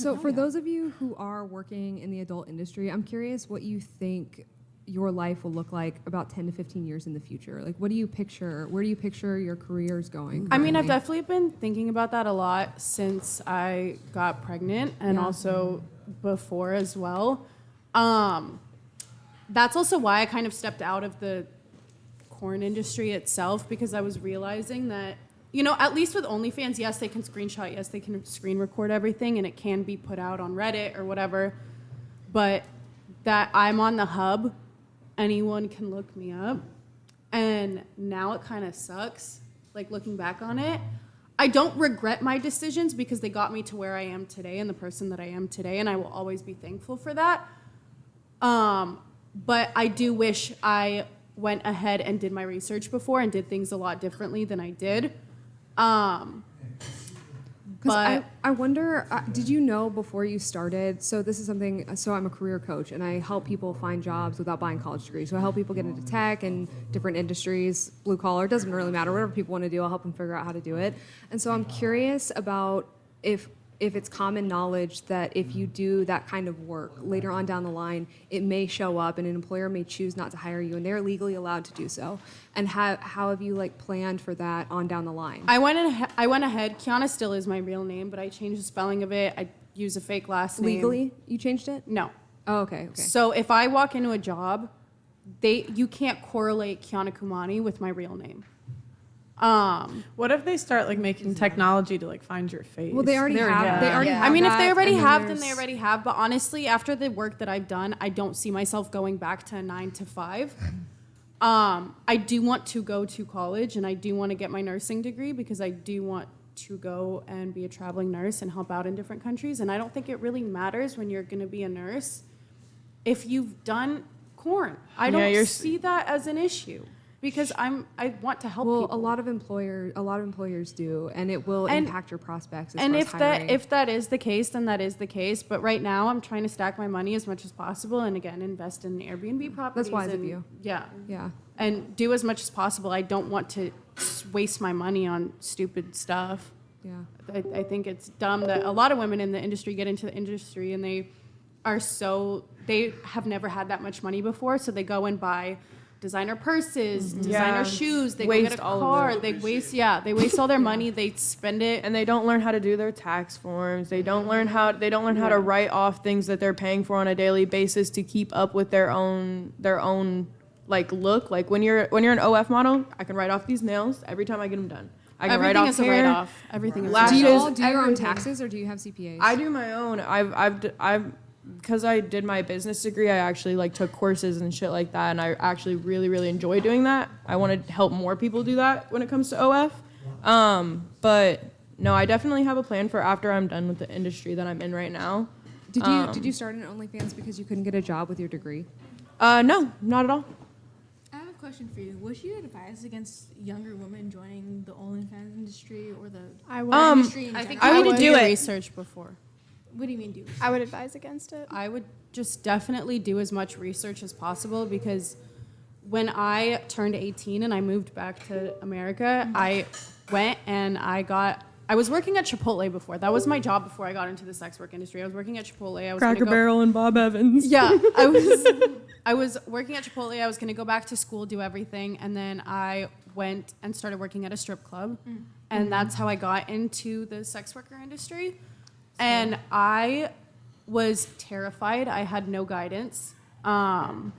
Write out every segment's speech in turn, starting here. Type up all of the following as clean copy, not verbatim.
So for those of you who are working in the adult industry, I'm curious what you think your life will look like about 10 to 15 years in the future. Like, what do you picture? Where do you picture your careers going? I mean, I've currently? definitely been thinking about that a lot since I got pregnant and Yeah. also before as well. That's also why I kind of stepped out of the corn industry itself, because I was realizing that, you know, at least with OnlyFans, yes, they can screenshot, yes, they can screen record everything, and it can be put out on Reddit or whatever. But that I'm on the hub, anyone can look me up. And now it kind of sucks, like looking back on it. I don't regret my decisions because they got me to where I am today and the person that I am today, and I will always be thankful for that. But I do wish I went ahead and did my research before and did things a lot differently than I did. Because I wonder, did you know before you started? So this is something. So I'm a career coach, and I help people find jobs without buying college degrees. So I help people get into tech and different industries, blue collar. It doesn't really matter. Whatever people want to do, I'll help them figure out how to do it. And so I'm curious about if it's common knowledge that if you do that kind of work later on down the line, it may show up, and an employer may choose not to hire you, and they're legally allowed to do so. And how have you like planned for that on down the line? I went ahead. Kiana still is my real name, but I changed the spelling of it. I use a fake last name. Legally, you changed it? No. Oh, okay. So if I walk into a job, you can't correlate Kiana Kumani with my real name. What if they start like making technology to like find your face? Well, they already have. They already have. I mean, if they that, already and have, then there's- they already have. But honestly, after the work that I've done, I don't see myself going back to 9 to 5. I do want to go to college, and I do want to get my nursing degree because I do want to go and be a traveling nurse and help out in different countries. And I don't think it really matters when you're going to be a nurse if you've done corn. I don't see that as an issue. Because I want to help people. Well, a lot of employers do, and it will impact your prospects. As and far as hiring. if that is the case, then that is the case. But right now, I'm trying to stack my money as much as possible, and again, invest in Airbnb properties. That's wise of you. Yeah, Yeah. and do as much as possible. I don't want to waste my money on stupid stuff. Yeah. I think it's dumb that a lot of women in the industry get into the industry and they have never had that much money before, so they go and buy designer purses, designer shoes, they go get a car, they waste all their money, they spend it. And they don't learn how to do their tax forms. They don't learn how to write off things that they're paying for on a daily basis to keep up with their own like look. Like when you're an OF model, I can write off these nails every time I get them done. I can Everything write off is a hair. write-off. Everything is Do you Lashes, all do your own everything. taxes, or do you have CPAs? I do my own. I've because I did my business degree, I actually like took courses and shit like that, and I actually really, really enjoy doing that. I want to help more people do that when it comes to OF. But no, I definitely have a plan for after I'm done with the industry that I'm in right now. Did you start an OnlyFans because you couldn't get a job with your degree? No, not at all. I have a question for you. Would you advise against younger women joining the OnlyFans industry or the industry in I think general? I would do research before. What do you mean do? I would advise against it. I would just definitely do as much research as possible, because when I turned 18 and I moved back to America, I went and I was working at Chipotle before. That was my job before I got into the sex work industry. I was working at Chipotle. I was Cracker Barrel and Bob Evans. Yeah, I was working at Chipotle. I was going to go back to school, do everything, and then I went and started working at a strip club, and that's how I got into the sex worker industry. And I was terrified. I had no guidance. And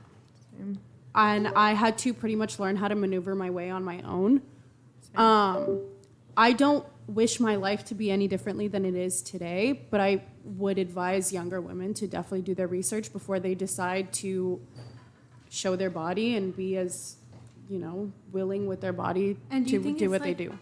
I had to pretty much learn how to maneuver my way on my own. I don't wish my life to be any differently than it is today, but I would advise younger women to definitely do their research before they decide to show their body and be as, willing with their body And do to you think do it's what they like do.